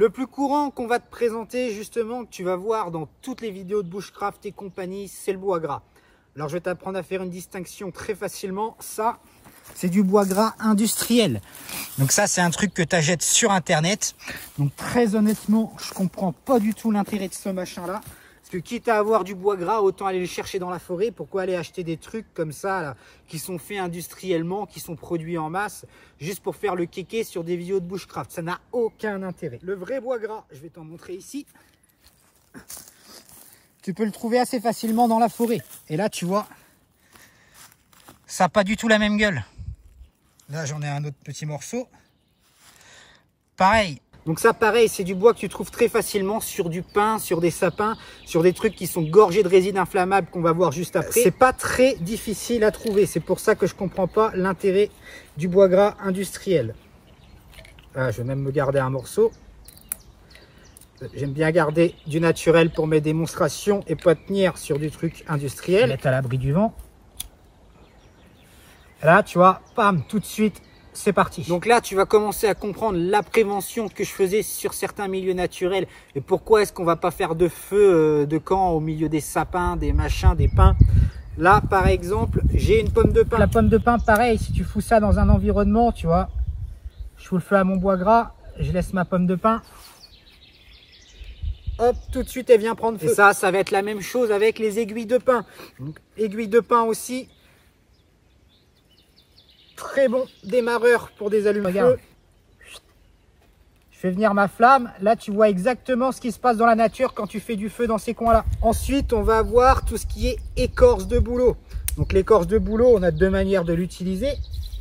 Le plus courant qu'on va te présenter justement, que tu vas voir dans toutes les vidéos de bushcraft et compagnie, c'est le bois gras. Alors je vais t'apprendre à faire une distinction très facilement. Ça, c'est du bois gras industriel. Donc ça, c'est un truc que tu achètes sur internet. Donc très honnêtement, je comprends pas du tout l'intérêt de ce machin-là. Parce que quitte à avoir du bois gras, autant aller le chercher dans la forêt. Pourquoi aller acheter des trucs comme ça, là, qui sont faits industriellement, qui sont produits en masse, juste pour faire le kéké sur des vidéos de bushcraft? Ça n'a aucun intérêt. Le vrai bois gras, je vais t'en montrer ici. Tu peux le trouver assez facilement dans la forêt. Et là, tu vois, ça n'a pas du tout la même gueule. Là, j'en ai un autre petit morceau. Pareil. Donc ça, pareil, c'est du bois que tu trouves très facilement sur du pin, sur des sapins, sur des trucs qui sont gorgés de résine inflammable qu'on va voir juste après. C'est pas très difficile à trouver. C'est pour ça que je comprends pas l'intérêt du bois gras industriel. Voilà, je vais même me garder un morceau. J'aime bien garder du naturel pour mes démonstrations et pas tenir sur du truc industriel. Mettre à l'abri du vent. Là, tu vois, pam, tout de suite, c'est parti. Donc là, tu vas commencer à comprendre la prévention que je faisais sur certains milieux naturels et pourquoi est-ce qu'on va pas faire de feu de camp au milieu des sapins, des machins, des pins. Là, par exemple, j'ai une pomme de pin. La pomme de pin, pareil, si tu fous ça dans un environnement, tu vois, je fous le feu à mon bois gras, je laisse ma pomme de pin. Hop, tout de suite, elle vient prendre feu. Et ça va être la même chose avec les aiguilles de pin. Donc, aiguilles de pin aussi. Très bon démarreur pour des allumes-feu. Je fais venir ma flamme. Là, tu vois exactement ce qui se passe dans la nature quand tu fais du feu dans ces coins-là. Ensuite, on va avoir tout ce qui est écorce de bouleau. Donc, l'écorce de bouleau, on a deux manières de l'utiliser.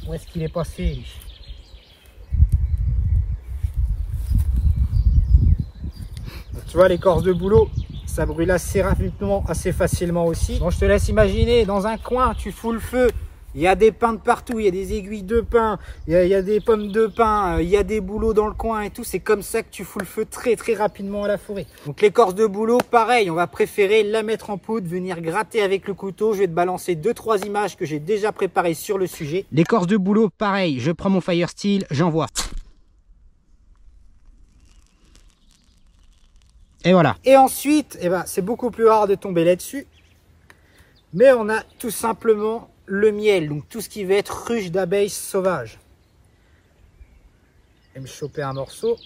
Où est-ce qu'il est passé ? Tu vois, l'écorce de bouleau, ça brûle assez rapidement, assez facilement aussi. Bon, je te laisse imaginer, dans un coin, tu fous le feu, il y a des pins de partout, il y a des aiguilles de pin, il y a des pommes de pin, il y a des bouleaux dans le coin et tout. C'est comme ça que tu fous le feu très très rapidement à la forêt. Donc l'écorce de bouleau, pareil, on va préférer la mettre en poudre, venir gratter avec le couteau. Je vais te balancer 2-3 images que j'ai déjà préparées sur le sujet. L'écorce de bouleau, pareil, je prends mon fire steel, j'envoie. Et voilà. Et ensuite, eh ben, c'est beaucoup plus rare de tomber là-dessus. Mais on a tout simplement le miel. Donc tout ce qui va être ruche d'abeilles sauvages. Je vais me choper un morceau.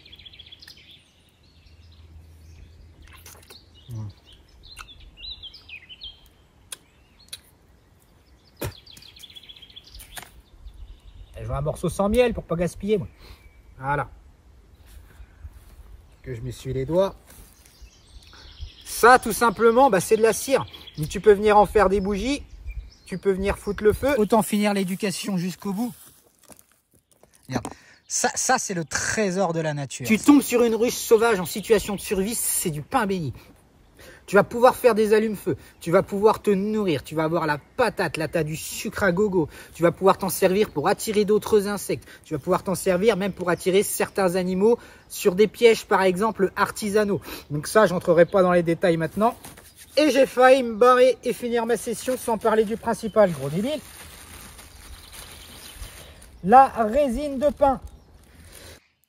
Et je veux un morceau sans miel pour pas gaspiller, moi. Voilà. Que je m'essuie les doigts. Ça, tout simplement, bah, c'est de la cire. Donc, tu peux venir en faire des bougies. Tu peux venir foutre le feu. Autant finir l'éducation jusqu'au bout. Regarde. Ça c'est le trésor de la nature. Tu tombes sur une ruche sauvage en situation de survie, c'est du pain béni. Tu vas pouvoir faire des allumes-feu. Tu vas pouvoir te nourrir. Tu vas avoir la patate. Là, tu as du sucre à gogo. Tu vas pouvoir t'en servir pour attirer d'autres insectes. Tu vas pouvoir t'en servir même pour attirer certains animaux sur des pièges, par exemple, artisanaux. Donc ça, j'entrerai pas dans les détails maintenant. Et j'ai failli me barrer et finir ma session sans parler du principal, gros débile. La résine de pin.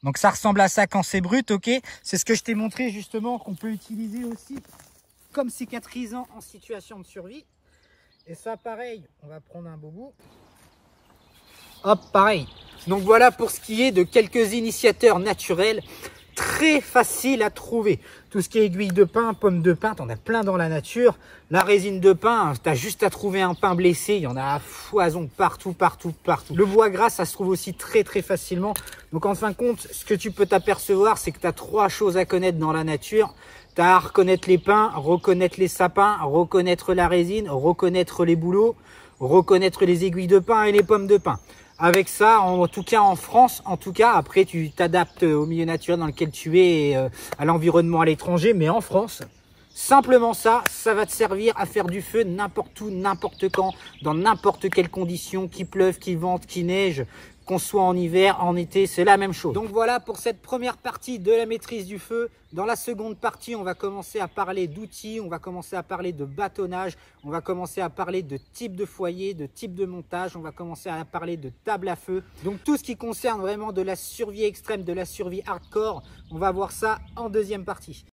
Donc ça ressemble à ça quand c'est brut, ok. C'est ce que je t'ai montré justement qu'on peut utiliser aussi comme cicatrisant en situation de survie. Et ça, pareil, on va prendre un beau bout. Hop, pareil. Donc voilà pour ce qui est de quelques initiateurs naturels. Très facile à trouver. Tout ce qui est aiguille de pin, pomme de pin, t'en as plein dans la nature. La résine de pin, t'as juste à trouver un pin blessé. Il y en a à foison partout, partout, partout. Le bois gras, ça se trouve aussi très, très facilement. Donc en fin de compte, ce que tu peux t'apercevoir, c'est que tu as 3 choses à connaître dans la nature. Tu as à reconnaître les pins, reconnaître les sapins, reconnaître la résine, reconnaître les bouleaux, reconnaître les aiguilles de pin et les pommes de pin. Avec ça, en tout cas en France, après tu t'adaptes au milieu naturel dans lequel tu es et à l'environnement à l'étranger, mais en France, simplement ça va te servir à faire du feu n'importe où, n'importe quand, dans n'importe quelle condition, qu'il pleuve, qu'il vente, qu'il neige, qu'on soit en hiver, en été, c'est la même chose. Donc voilà pour cette première partie de la maîtrise du feu. Dans la seconde partie, on va commencer à parler d'outils, on va commencer à parler de bâtonnage, on va commencer à parler de type de foyer, de type de montage, on va commencer à parler de table à feu. Donc tout ce qui concerne vraiment de la survie extrême, de la survie hardcore, on va voir ça en deuxième partie.